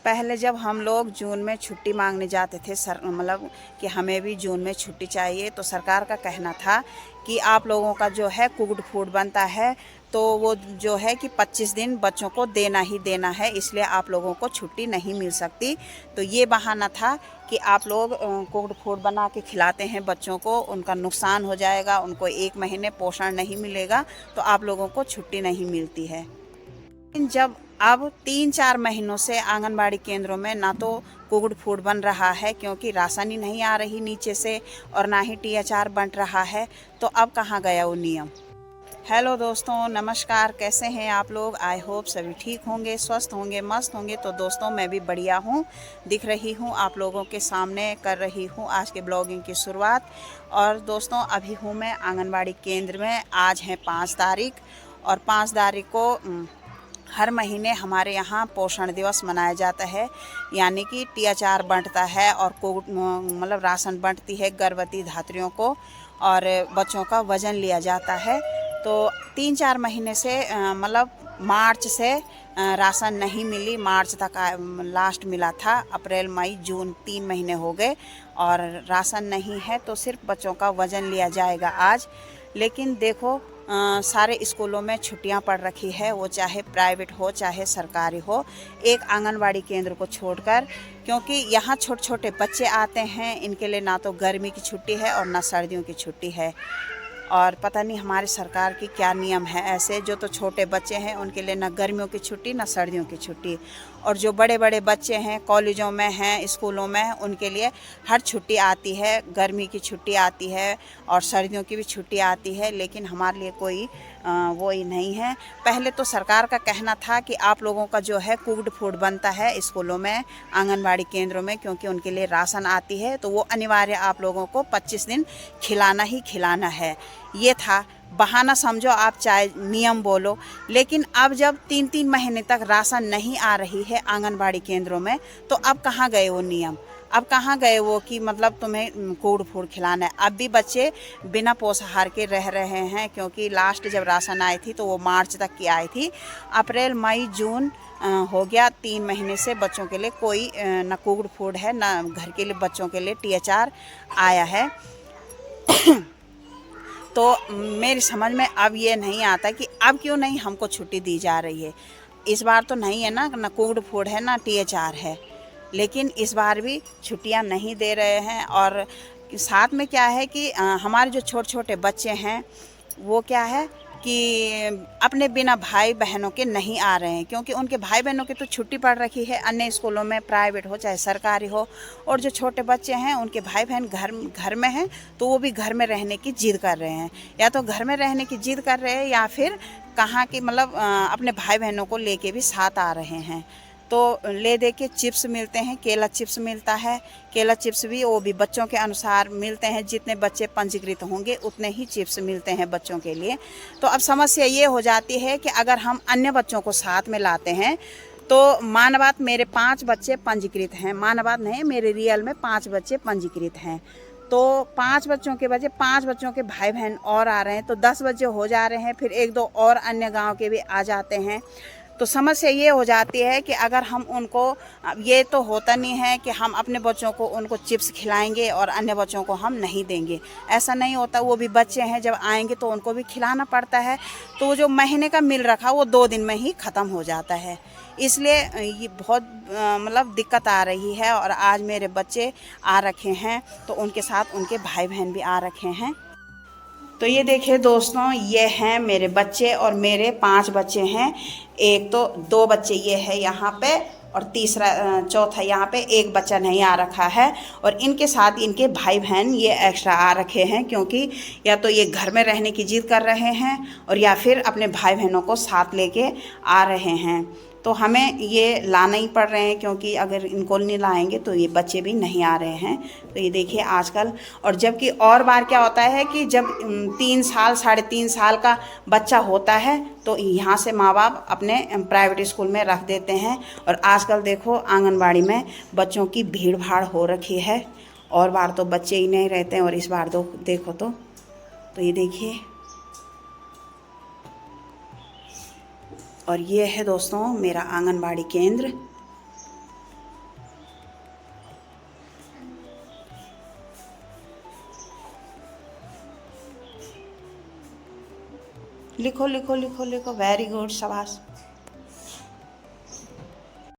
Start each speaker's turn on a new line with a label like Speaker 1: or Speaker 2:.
Speaker 1: पहले जब हम लोग जून में छुट्टी मांगने जाते थे मतलब कि हमें भी जून में छुट्टी चाहिए, तो सरकार का कहना था कि आप लोगों का जो है कुक्ड फूड बनता है, तो वो जो है कि 25 दिन बच्चों को देना ही देना है, इसलिए आप लोगों को छुट्टी नहीं मिल सकती। तो ये बहाना था कि आप लोग कुक्ड फूड बना के खिलाते हैं बच्चों को, उनका नुकसान हो जाएगा, उनको 1 महीने पोषण नहीं मिलेगा, तो आप लोगों को छुट्टी नहीं मिलती है। जब अब 3-4 महीनों से आंगनबाड़ी केंद्रों में ना तो कुक्ड फूड बन रहा है, क्योंकि राशन ही नहीं आ रही नीचे से, और ना ही THR बंट रहा है, तो अब कहाँ गया वो नियम। हेलो दोस्तों, नमस्कार। कैसे हैं आप लोग? आई होप सभी ठीक होंगे, स्वस्थ होंगे, मस्त होंगे। तो दोस्तों, मैं भी बढ़िया हूँ, दिख रही हूँ आप लोगों के सामने, कर रही हूँ आज के ब्लॉगिंग की शुरुआत। और दोस्तों, अभी हूँ मैं आंगनबाड़ी केंद्र में। आज है 5 तारीख, और 5 तारीख को हर महीने हमारे यहाँ पोषण दिवस मनाया जाता है, यानी कि THR बंटता है और मतलब राशन बंटती है गर्भवती धात्रियों को, और बच्चों का वज़न लिया जाता है। तो 3-4 महीने से मतलब मार्च से राशन नहीं मिली, मार्च तक लास्ट मिला था। अप्रैल मई जून 3 महीने हो गए और राशन नहीं है, तो सिर्फ बच्चों का वज़न लिया जाएगा आज। लेकिन देखो, सारे स्कूलों में छुट्टियां पड़ रखी है, वो चाहे प्राइवेट हो चाहे सरकारी हो, एक आंगनबाड़ी केंद्र को छोड़कर, क्योंकि यहाँ छोटे छोटे बच्चे आते हैं, इनके लिए ना तो गर्मी की छुट्टी है और ना सर्दियों की छुट्टी है। और पता नहीं हमारी सरकार की क्या नियम है ऐसे, जो तो छोटे बच्चे हैं उनके लिए ना गर्मियों की छुट्टी ना सर्दियों की छुट्टी, और जो बड़े बड़े बच्चे हैं कॉलेजों में हैं, स्कूलों में, उनके लिए हर छुट्टी आती है, गर्मी की छुट्टी आती है और सर्दियों की भी छुट्टी आती है। लेकिन हमारे लिए कोई वो ही नहीं है। पहले तो सरकार का कहना था कि आप लोगों का जो है कुक्ड फूड बनता है स्कूलों में, आंगनबाड़ी केंद्रों में, क्योंकि उनके लिए राशन आती है, तो वो अनिवार्य आप लोगों को 25 दिन खिलाना ही खिलाना है। ये था बहाना, समझो आप, चाहे नियम बोलो। लेकिन अब जब 3-3 महीने तक राशन नहीं आ रही है आंगनबाड़ी केंद्रों में, तो अब कहाँ गए वो नियम? अब कहाँ गए वो कि मतलब तुम्हें कुक्ड फूड खिलाना है? अब भी बच्चे बिना पोषाहार के रह रहे हैं, क्योंकि लास्ट जब राशन आई थी तो वो मार्च तक की आई थी। अप्रैल मई जून हो गया, 3 महीने से बच्चों के लिए कोई ना कुक्ड फूड है, ना घर के लिए बच्चों के लिए THR आया है। तो मेरी समझ में अब ये नहीं आता कि अब क्यों नहीं हमको छुट्टी दी जा रही है। इस बार तो नहीं है ना कुक्ड फूड है ना THR है, लेकिन इस बार भी छुट्टियां नहीं दे रहे हैं। और साथ में क्या है कि हमारे जो छोटे छोटे बच्चे हैं, वो क्या है कि अपने बिना भाई बहनों के नहीं आ रहे हैं, क्योंकि उनके भाई बहनों की तो छुट्टी पड़ रखी है अन्य स्कूलों में, प्राइवेट हो चाहे सरकारी हो। और जो छोटे बच्चे हैं उनके भाई बहन घर में हैं, तो वो भी घर में रहने की जिद कर रहे हैं, या तो घर में रहने की जिद कर रहे हैं या फिर कहाँ की मतलब अपने भाई बहनों को लेके भी साथ आ रहे हैं। तो ले दे के चिप्स मिलते हैं, केला चिप्स मिलता है। केला चिप्स भी वो भी बच्चों के अनुसार मिलते हैं, जितने बच्चे पंजीकृत होंगे उतने ही चिप्स मिलते हैं बच्चों के लिए। तो अब समस्या ये हो जाती है कि अगर हम अन्य बच्चों को साथ में लाते हैं, तो मान बात मेरे 5 बच्चे पंजीकृत हैं, मान बात नहीं, मेरे रियल में 5 बच्चे पंजीकृत हैं। तो 5 बच्चों के बच्चे, 5 बच्चों के भाई बहन और आ रहे हैं, तो 10 बच्चे हो जा रहे हैं, फिर 1-2 और अन्य गांव के भी आ जाते हैं। तो समस्या ये हो जाती है कि अगर हम उनको, ये तो होता नहीं है कि हम अपने बच्चों को उनको चिप्स खिलाएंगे और अन्य बच्चों को हम नहीं देंगे, ऐसा नहीं होता। वो भी बच्चे हैं, जब आएंगे तो उनको भी खिलाना पड़ता है। तो वो जो महीने का मिल रखा वो 2 दिन में ही ख़त्म हो जाता है, इसलिए ये बहुत मतलब दिक्कत आ रही है। और आज मेरे बच्चे आ रखे हैं, तो उनके साथ उनके भाई बहन भी आ रखे हैं। तो ये देखिए दोस्तों, ये हैं मेरे बच्चे, और मेरे 5 बच्चे हैं। एक तो 2 बच्चे ये है यहाँ पे, और तीसरा चौथा यहाँ पे एक बच्चा नहीं आ रखा है। और इनके साथ इनके भाई बहन ये एक्स्ट्रा आ रखे हैं, क्योंकि या तो ये घर में रहने की जिद कर रहे हैं, और या फिर अपने भाई बहनों को साथ लेके आ रहे हैं। तो हमें ये लाना ही पड़ रहे हैं, क्योंकि अगर इनको नहीं लाएंगे तो ये बच्चे भी नहीं आ रहे हैं। तो ये देखिए आजकल, और जबकि और बार क्या होता है कि जब 3 साल 3.5 साल का बच्चा होता है, तो यहाँ से माँ बाप अपने प्राइवेट स्कूल में रख देते हैं। और आजकल देखो आंगनबाड़ी में बच्चों की भीड़ भाड़ हो रखी है, और बार तो बच्चे ही नहीं रहते हैं, और इस बार तो देखो तो ये देखिए। और ये है दोस्तों मेरा आंगनबाड़ी केंद्र। लिखो लिखो लिखो लिखो, वेरी गुड, शाबाश।